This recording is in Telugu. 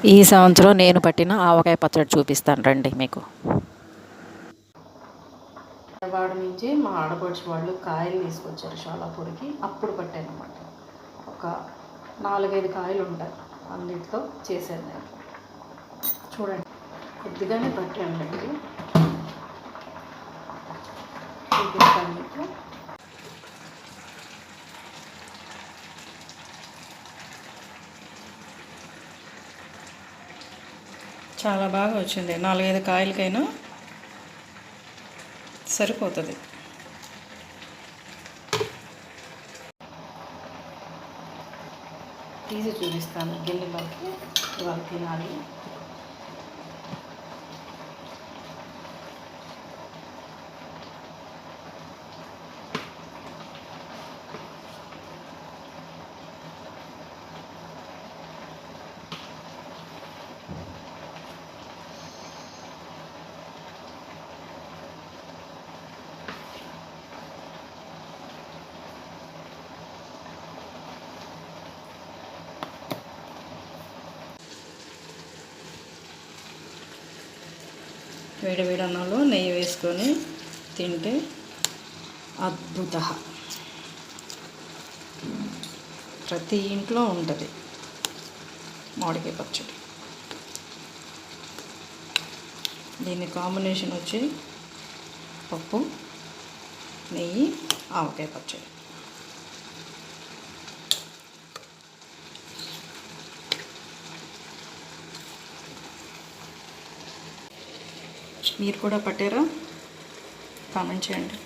ఈ సంవత్సరం నేను పట్టిన ఆవకాయ పచ్చడి చూపిస్తాను రండి మీకు. వాడి నుంచి మా ఆడపడుచు వాళ్ళు కాయలు తీసుకొచ్చారు షాలాపూర్కి. అప్పుడు పట్టాను అన్నమాట. ఒక 4-5 కాయలు ఉంటాయి, అన్నిటితో చేశాను నేను. చూడండి, కొద్దిగానే పట్టానండి, చూపిస్తాను మీకు. చాలా బాగా వచ్చింది. 4-5 కాయలకైనా సరిపోతుంది. తీసి చూపిస్తాను గిన్నెలోకి. ఇవాళ తినాలి. వేడి వేడి అన్నంలో నెయ్యి వేసుకొని తింటే అద్భుత. ప్రతి ఇంట్లో ఉంటుంది మామిడికాయ పచ్చడి. దీని కాంబినేషన్ వచ్చి పప్పు, నెయ్యి, ఆవకాయ పచ్చడి. మీరు కూడా పట్టారా? కామెంట్ చేయండి.